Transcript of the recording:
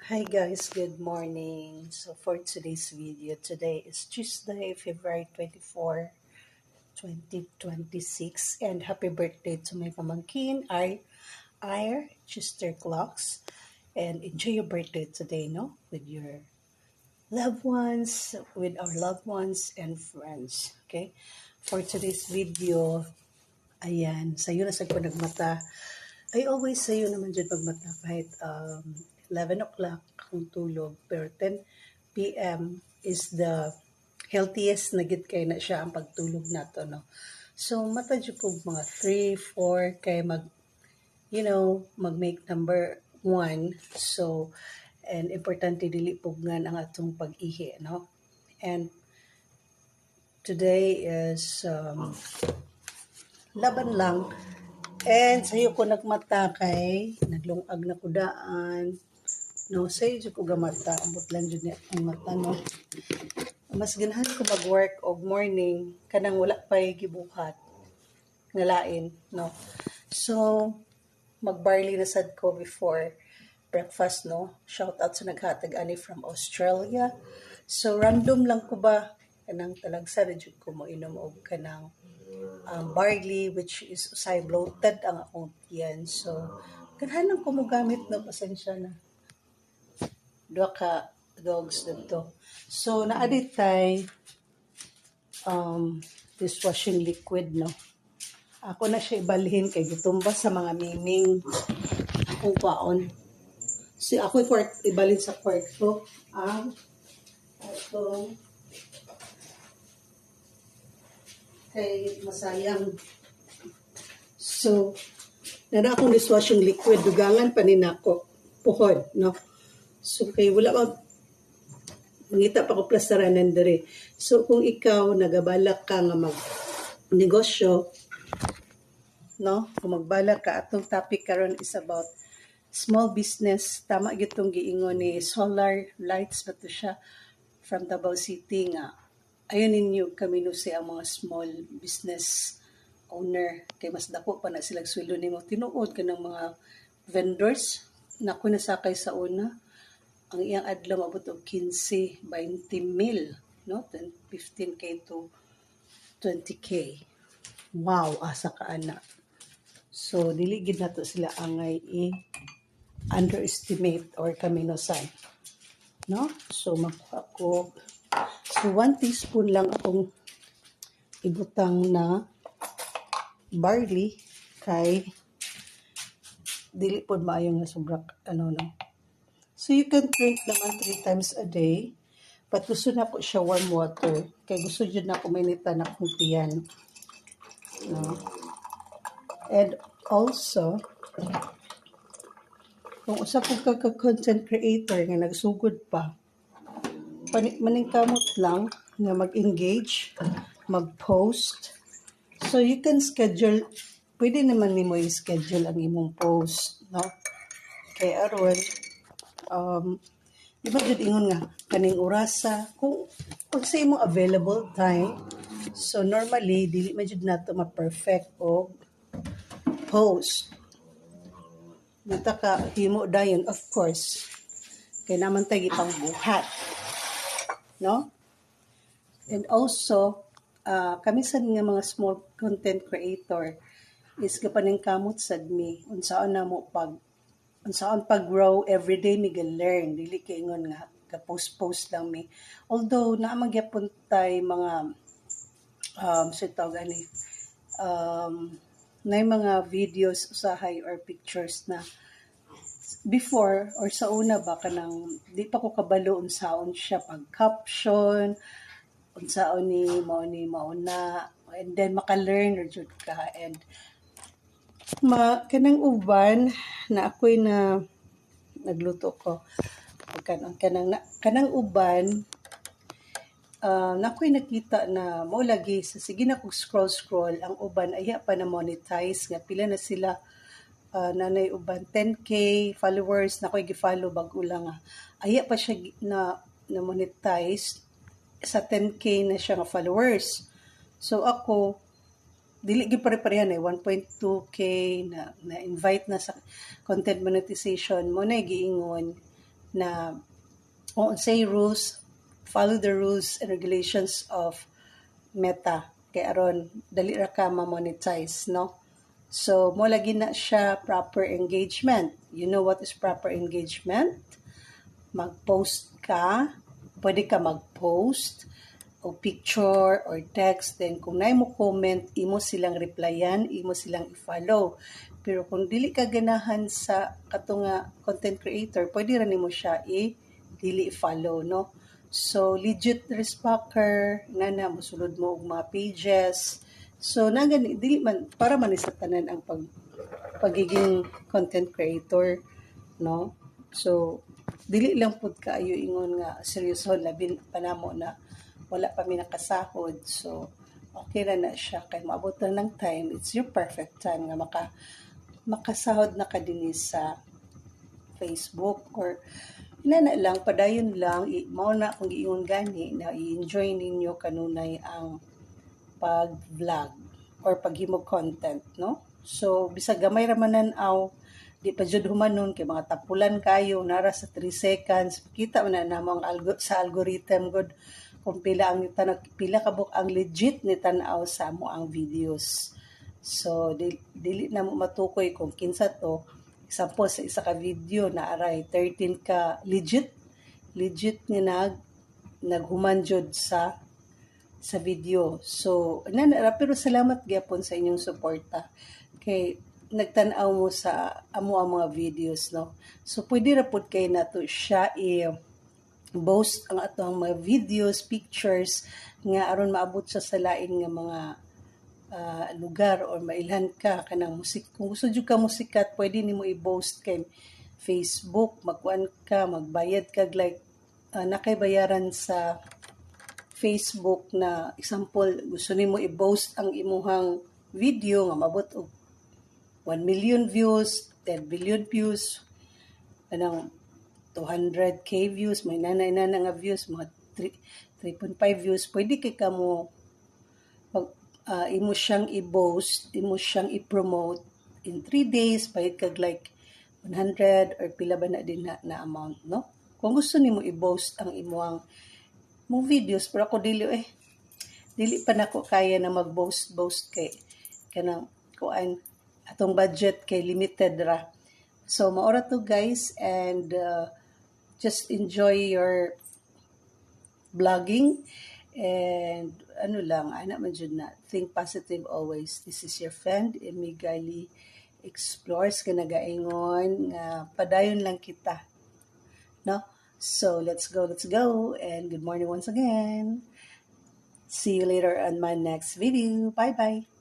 Hi guys, good morning. So for today's video, today is Tuesday, February 24, 2026, and happy birthday to my pamangkin, I Chester Clocks. And enjoy your birthday today, no? With your loved ones, with our loved ones and friends, okay? For today's video, ayan, sa'yo na sa nagmata. I always sa'yo naman dyan pagmata kahit 11 o'clock akong tulog. Pero 10 p.m. is the healthiest na gid kay na siya ang pagtulog nato, no? So, mata dyan po mga 3, 4, kay mag-make number 1. So, and importante dili pugngan ang atong pag-ihi, no? And today is laban lang. And sa'yo ko nagmata kay naglungag na kudaan. No, sa'yo ko gamata. Ambot lang dyan ang mata, no? Mas ganahan ko mag-work og morning kanang wala pa'y gibuhat nga lain, no? So, mag-barley na sad ko before breakfast, no? Shout out sa naghatag ani from Australia. So, random lang ko ba kanang talagsa na dyan ko mo inom og kanang barley, which is usay bloated ang akong tiyan. So, ganahan ko mo gamit, no? Pasensya na. Dua ka dogs dito. So, naaditay dishwashing liquid, no? Ako na siya ibalhin kay gitumba sa mga miming akong kwaon. So, ako ibalhin sa kwarto ang itong kay masayang. So, nara akong dishwashing liquid, dugangan pa ni nako puhod, no? So, kay wala pa mangita pa ko plastaranan dere. So, kung ikaw nagabalak ka nga mag-negosyo, no? Kung magbalak ka, atong topic karon is about small business. Tama gitong giingon ni Solar Lights ba to siya from Davao City nga. Ayun ninyo kami no ang mga small business owner. Kay mas dako pa na silang sweldo nimo. Tinuod ka ng mga vendors na ako nasakay sa una. Ang iyang adlaw mabot og 15, 20 mil, no? 15K to 20K. Wow, asa ka ana. So, dili gid nato sila angay underestimate or kaminosan. No? So, makuha ko. So, 1 teaspoon lang akong ibutang na barley kay dili pod maayo nga sobra no. So, you can drink naman 3 times a day. But gusto na po siya warm water. Kaya gusto dyan na kuminitan na kong tiyan. No? And also, kung usap ko ka-content creator nga nagsugod pa, maningkamot lang na mag-engage, mag-post. So, you can schedule, pwede naman ni mo i-schedule ang imong post, no? Kaya aron, di ba dyan ingon nga, kaning orasa, kung sa imong available time, so normally, dili medyo nato ma-perfect o post. Nataka, himo dayon, of course, kaya naman tayo ipang buhat. No? And also, kamisan nga mga small content creator is kapaning kamot sad mi unsaon na mo unsaon pag-grow everyday mi learn dili kay ingon nga ka-post lang mi. Although naa magyapon tay mga na mga videos usahay or pictures na before or sa una ba kanang di pa ko kabalo unsaon siya pag caption unsaon ni mauna and then maka-learn or jud ka and kanang uban na ako'y na nagluto ko kanang uban na ako'y nakita na mo lagi sa sige na kog scroll ang uban aya pa na monetize nga pila na sila nanay uban 10K followers na ako'y gi-follow bag-o lang aya pa siya na monetize sa 10K na siya nga followers. So ako dili gyud pare-parehan 1.2K na invite na sa content monetization mo na giingon na say rules, follow the rules and regulations of Meta kay aron dali ra ka ma-monetize, no? So mo lagi na siya proper engagement. You know what is proper engagement? Mag-post ka, pwede ka mag-post o picture or text, then kung naay mo comment, imo silang replyan, imo silang i-follow. Pero kung dili ka ganahan sa katunga content creator, pwede ra nimo siya dili i-follow, no? So legit respacker na mosulod mo og mga pages. So nagani dili man para man sa tanan ang pagiging content creator, no? So dili lang pud kaayo ingon nga seryoso labi panamo na wala pa mi nakasahod. So okay na siya kay maabot na ng time, it's your perfect time nga makasahod na ka dinhi sa Facebook or inana lang padayon lang mao na kung giingon gani na i-enjoy ninyo kanunay ang pag-vlog or paghimog content, no? So bisag gamay ra man nan-aw, di pa jud humanon kay mga tapulan kayo nara sa 3 seconds, kita man na namo ang sa algorithm good kung pila ang pila ka book ang legit ni tan-aw sa mo ang videos. So dili na mo matukoy kung kinsa to. Example sa isa ka video na aray 13 ka legit nga naghuman jud sa video. So pero salamat gyapon sa inyong suporta kay nagtan-aw mo sa amo ang mga videos, no? So pwede ra pud kay nato siya boast ang ato ang mga videos, pictures nga aron maabot sa lain nga mga lugar or mailhan ka kanang musik. Kung gusto jud ka musikat, pwede nimo i-boast kay Facebook, magkuan ka, magbayad ka like nakay bayaran sa Facebook na example, gusto nimo i-boast ang imuhang video nga mabot og 1 million views, 10 billion views, kanang 200k views, may nanay nga views, mga 3.5 views, pwede kay kamo imo siyang i-boast, imo siyang i-promote in 3 days, bayad kag like 100 or pila ba na din na amount, no? Kung gusto nimo i-boast ang imuhang mo videos, pero ako dili pa nako kaya na mag-boast kay kanang kuan atong budget kay limited ra. So maora to guys, and just enjoy your vlogging. And ano lang, ana man jud na, think positive always. This is your friend, Emi Gali Explores, ka nagaingon nga padayon lang kita, no? So let's go, and good morning once again. See you later on my next video. Bye bye.